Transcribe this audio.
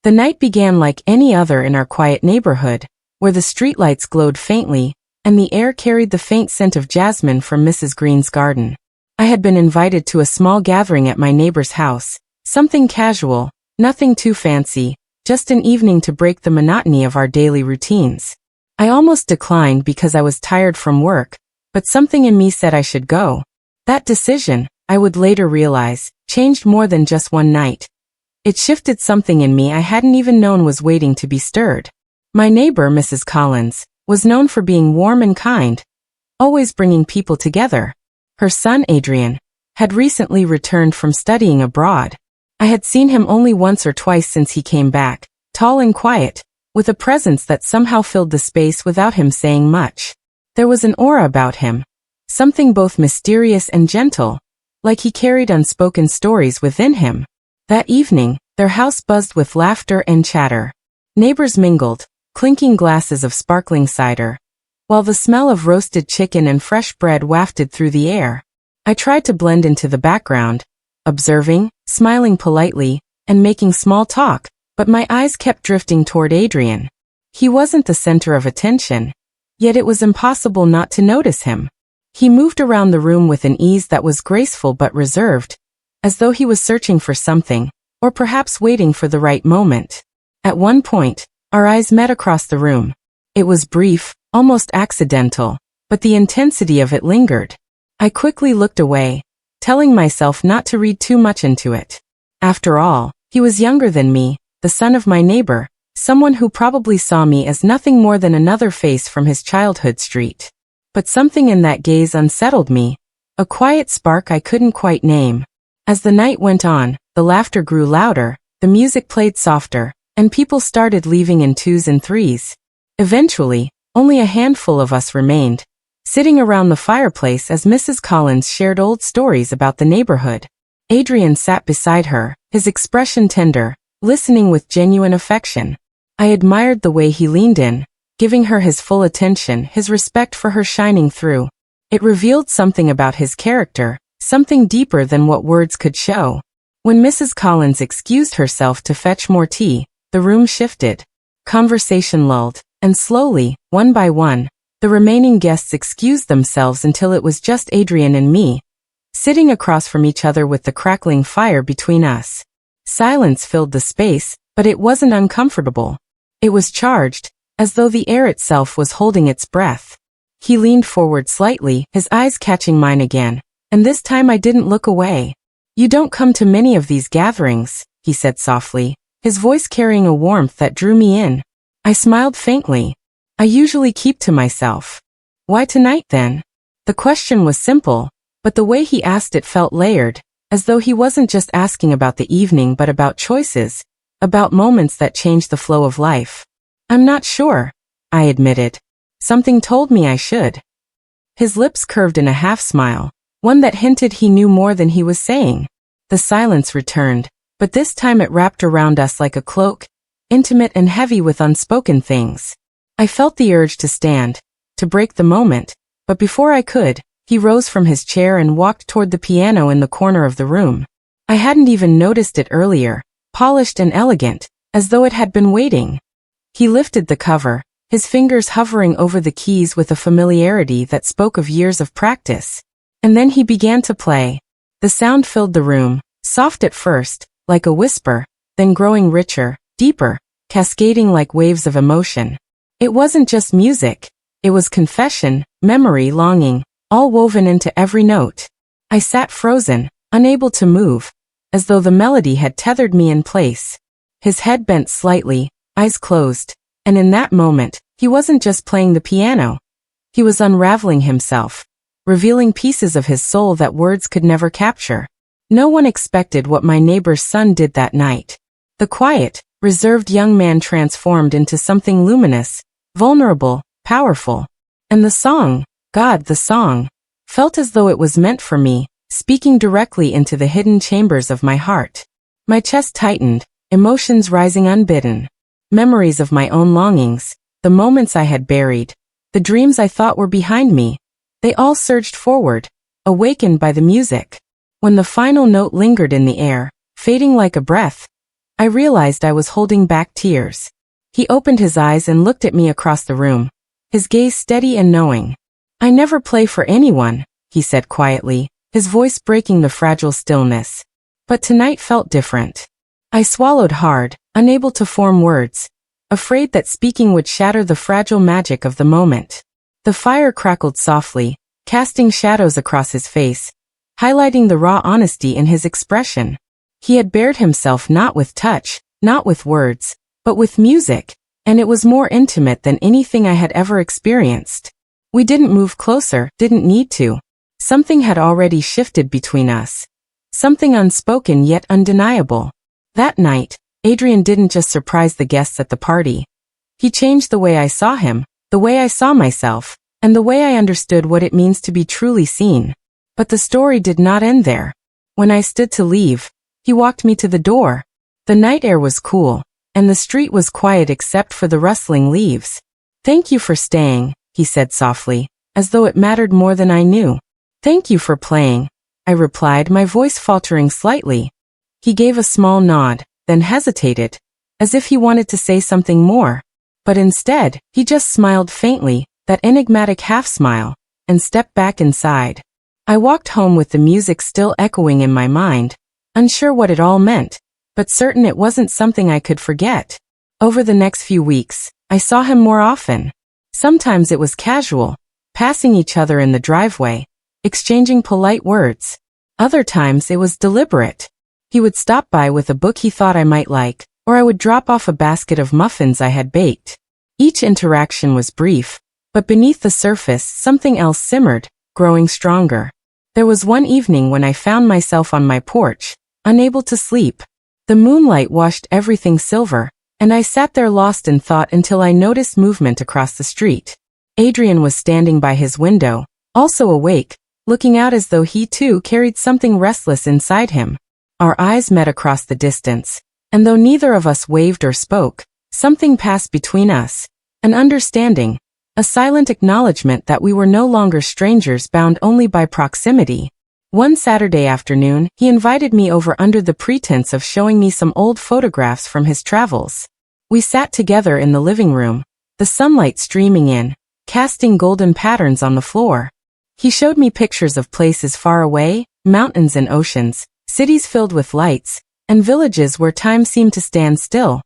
The night began like any other in our quiet neighborhood, where the streetlights glowed faintly, and the air carried the faint scent of jasmine from Mrs. Green's garden. I had been invited to a small gathering at my neighbor's house, something casual, nothing too fancy, just an evening to break the monotony of our daily routines. I almost declined because I was tired from work, but something in me said I should go. That decision, I would later realize, changed more than just one night. It shifted something in me I hadn't even known was waiting to be stirred. My neighbor, Mrs. Collins, was known for being warm and kind, always bringing people together. Her son, Adrian, had recently returned from studying abroad. I had seen him only once or twice since he came back, tall and quiet, with a presence that somehow filled the space without him saying much. There was an aura about him, something both mysterious and gentle, like he carried unspoken stories within him. That evening, their house buzzed with laughter and chatter. Neighbors mingled, clinking glasses of sparkling cider, while the smell of roasted chicken and fresh bread wafted through the air. I tried to blend into the background, observing, smiling politely, and making small talk, but my eyes kept drifting toward Adrian. He wasn't the center of attention, yet it was impossible not to notice him. He moved around the room with an ease that was graceful but reserved, as though he was searching for something, or perhaps waiting for the right moment. At one point, our eyes met across the room. It was brief, almost accidental, but the intensity of it lingered. I quickly looked away, telling myself not to read too much into it. After all, he was younger than me, the son of my neighbor, someone who probably saw me as nothing more than another face from his childhood street. But something in that gaze unsettled me, a quiet spark I couldn't quite name. As the night went on, the laughter grew louder, the music played softer, and people started leaving in twos and threes. Eventually, only a handful of us remained, sitting around the fireplace as Mrs. Collins shared old stories about the neighborhood. Adrian sat beside her, his expression tender, listening with genuine affection. I admired the way he leaned in, giving her his full attention, his respect for her shining through. It revealed something about his character, something deeper than what words could show. When Mrs. Collins excused herself to fetch more tea, the room shifted. Conversation lulled, and slowly, one by one, the remaining guests excused themselves until it was just Adrian and me, sitting across from each other with the crackling fire between us. Silence filled the space, but it wasn't uncomfortable. It was charged, as though the air itself was holding its breath. He leaned forward slightly, his eyes catching mine again, and this time I didn't look away. "You don't come to many of these gatherings," he said softly, his voice carrying a warmth that drew me in. I smiled faintly. "I usually keep to myself." "Why tonight then?" The question was simple, but the way he asked it felt layered, as though he wasn't just asking about the evening but about choices, about moments that changed the flow of life. "I'm not sure," I admitted. "Something told me I should." His lips curved in a half-smile, one that hinted he knew more than he was saying. The silence returned, but this time it wrapped around us like a cloak, intimate and heavy with unspoken things. I felt the urge to stand, to break the moment, but before I could, he rose from his chair and walked toward the piano in the corner of the room. I hadn't even noticed it earlier, polished and elegant, as though it had been waiting. He lifted the cover, his fingers hovering over the keys with a familiarity that spoke of years of practice. And then he began to play. The sound filled the room, soft at first, like a whisper, then growing richer, deeper, cascading like waves of emotion. It wasn't just music. It was confession, memory, longing, all woven into every note. I sat frozen, unable to move, as though the melody had tethered me in place. His head bent slightly, eyes closed, and in that moment, he wasn't just playing the piano. He was unraveling himself, revealing pieces of his soul that words could never capture. No one expected what my neighbor's son did that night. The quiet, reserved young man transformed into something luminous, vulnerable, powerful. And the song, God, the song, felt as though it was meant for me, speaking directly into the hidden chambers of my heart. My chest tightened, emotions rising unbidden. Memories of my own longings, the moments I had buried, the dreams I thought were behind me. They all surged forward, awakened by the music. When the final note lingered in the air, fading like a breath, I realized I was holding back tears. He opened his eyes and looked at me across the room, his gaze steady and knowing. "I never play for anyone," he said quietly, his voice breaking the fragile stillness. But tonight felt different. I swallowed hard, unable to form words, afraid that speaking would shatter the fragile magic of the moment. The fire crackled softly, casting shadows across his face, highlighting the raw honesty in his expression. He had bared himself not with touch, not with words, but with music, and it was more intimate than anything I had ever experienced. We didn't move closer, didn't need to. Something had already shifted between us. Something unspoken yet undeniable. That night, Adrian didn't just surprise the guests at the party. He changed the way I saw him, the way I saw myself, and the way I understood what it means to be truly seen. But the story did not end there. When I stood to leave, he walked me to the door. The night air was cool, and the street was quiet except for the rustling leaves. "Thank you for staying," he said softly, as though it mattered more than I knew. "Thank you for playing," I replied, my voice faltering slightly. He gave a small nod, then hesitated, as if he wanted to say something more. But instead, he just smiled faintly, that enigmatic half-smile, and stepped back inside. I walked home with the music still echoing in my mind, unsure what it all meant, but certain it wasn't something I could forget. Over the next few weeks, I saw him more often. Sometimes it was casual, passing each other in the driveway, exchanging polite words. Other times it was deliberate. He would stop by with a book he thought I might like, or I would drop off a basket of muffins I had baked. Each interaction was brief, but beneath the surface something else simmered, growing stronger. There was one evening when I found myself on my porch, unable to sleep. The moonlight washed everything silver, and I sat there lost in thought until I noticed movement across the street. Adrian was standing by his window, also awake, looking out as though he too carried something restless inside him. Our eyes met across the distance, and though neither of us waved or spoke, something passed between us, an understanding, a silent acknowledgement that we were no longer strangers bound only by proximity. One Saturday afternoon, he invited me over under the pretense of showing me some old photographs from his travels. We sat together in the living room, the sunlight streaming in, casting golden patterns on the floor. He showed me pictures of places far away, mountains and oceans, cities filled with lights, and villages where time seemed to stand still.